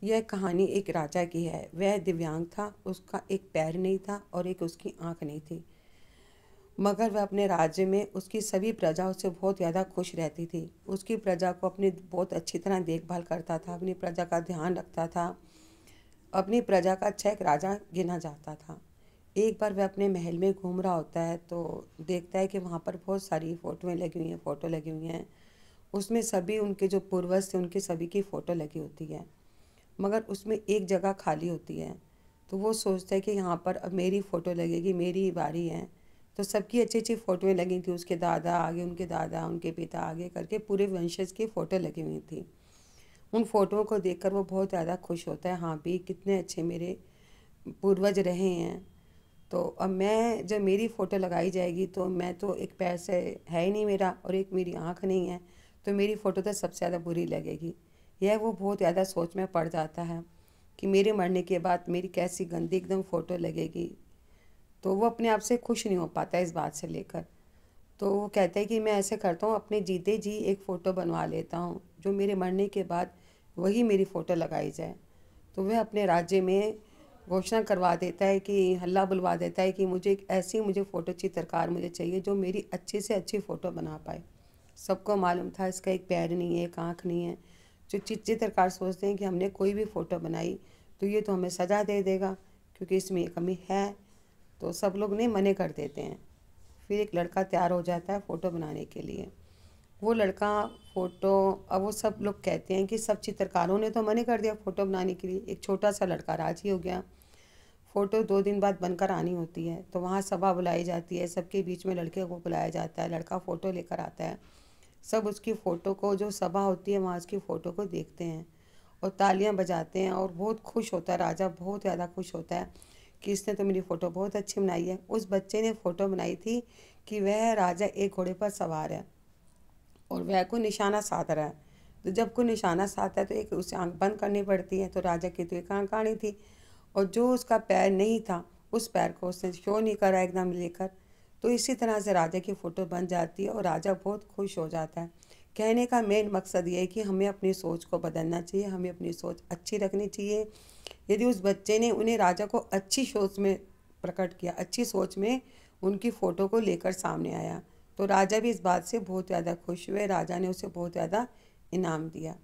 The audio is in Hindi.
यह कहानी एक राजा की है। वह दिव्यांग था, उसका एक पैर नहीं था और एक उसकी आंख नहीं थी, मगर वह अपने राज्य में उसकी सभी प्रजा उससे बहुत ज़्यादा खुश रहती थी। उसकी प्रजा को अपनी बहुत अच्छी तरह देखभाल करता था, अपनी प्रजा का ध्यान रखता था, अपनी प्रजा का अच्छा एक राजा गिना जाता था। एक बार वह अपने महल में घूम रहा होता है तो देखता है कि वहाँ पर बहुत सारी फ़ोटोएँ लगी हुई हैं, फ़ोटो लगी हुई हैं। उसमें सभी उनके जो पूर्वज थे उनकी सभी की फ़ोटो लगी होती है, मगर उसमें एक जगह खाली होती है। तो वो सोचता है कि यहाँ पर अब मेरी फ़ोटो लगेगी, मेरी ही बारी है। तो सबकी अच्छी अच्छी फ़ोटोएँ लगी थी, उसके दादा आगे, उनके दादा, उनके पिता आगे करके पूरे वंशज की फ़ोटो लगी हुई थी। उन फ़ोटोओं को देखकर वो बहुत ज़्यादा खुश होता है, हाँ भी कितने अच्छे मेरे पूर्वज रहे हैं। तो अब मैं जब मेरी फ़ोटो लगाई जाएगी तो मैं तो एक पैर से है ही नहीं मेरा और एक मेरी आँख नहीं है, तो मेरी फ़ोटो तो सबसे ज़्यादा बुरी लगेगी। यह वो बहुत ज़्यादा सोच में पड़ जाता है कि मेरे मरने के बाद मेरी कैसी गंदी एकदम फ़ोटो लगेगी। तो वो अपने आप से खुश नहीं हो पाता इस बात से लेकर। तो वो कहता है कि मैं ऐसे करता हूँ, अपने जीते जी एक फ़ोटो बनवा लेता हूँ जो मेरे मरने के बाद वही मेरी फ़ोटो लगाई जाए। तो वह अपने राज्य में घोषणा करवा देता है कि हल्ला बुलवा देता है कि मुझे एक ऐसी मुझे फ़ोटो चित्रकार मुझे चाहिए जो मेरी अच्छी से अच्छी फ़ोटो बना पाए। सबको मालूम था इसका एक पैर नहीं है, एक आँख नहीं है। जो चित्रकार सोचते हैं कि हमने कोई भी फ़ोटो बनाई तो ये तो हमें सज़ा दे देगा क्योंकि इसमें ये कमी है। तो सब लोग ने मना कर देते हैं। फिर एक लड़का तैयार हो जाता है फ़ोटो बनाने के लिए। वो लड़का फ़ोटो, अब वो सब लोग कहते हैं कि सब चित्रकारों ने तो मना कर दिया फ़ोटो बनाने के लिए, एक छोटा सा लड़का राज़ी हो गया। फ़ोटो 2 दिन बाद बनकर आनी होती है तो वहाँ सभा बुलाई जाती है, सबके बीच में लड़के को बुलाया जाता है, लड़का फ़ोटो लेकर आता है। सब उसकी फ़ोटो को, जो सभा होती है वहाँ उसकी फ़ोटो को देखते हैं और तालियां बजाते हैं और बहुत खुश होता है। राजा बहुत ज़्यादा खुश होता है कि इसने तो मेरी फ़ोटो बहुत अच्छी बनाई है। उस बच्चे ने फ़ोटो बनाई थी कि वह राजा एक घोड़े पर सवार है और वह को निशाना साध रहा है। तो जब को निशाना साधता है तो एक उसे आंख बंद करनी पड़ती है, तो राजा की तो एक आंख आनी थी और जो उसका पैर नहीं था उस पैर को उसने शो नहीं करा एकदम लेकर। तो इसी तरह से राजा की फ़ोटो बन जाती है और राजा बहुत खुश हो जाता है। कहने का मेन मकसद ये है कि हमें अपनी सोच को बदलना चाहिए, हमें अपनी सोच अच्छी रखनी चाहिए। यदि उस बच्चे ने उन्हें राजा को अच्छी सोच में प्रकट किया, अच्छी सोच में उनकी फ़ोटो को लेकर सामने आया, तो राजा भी इस बात से बहुत ज़्यादा खुश हुए। राजा ने उसे बहुत ज़्यादा इनाम दिया।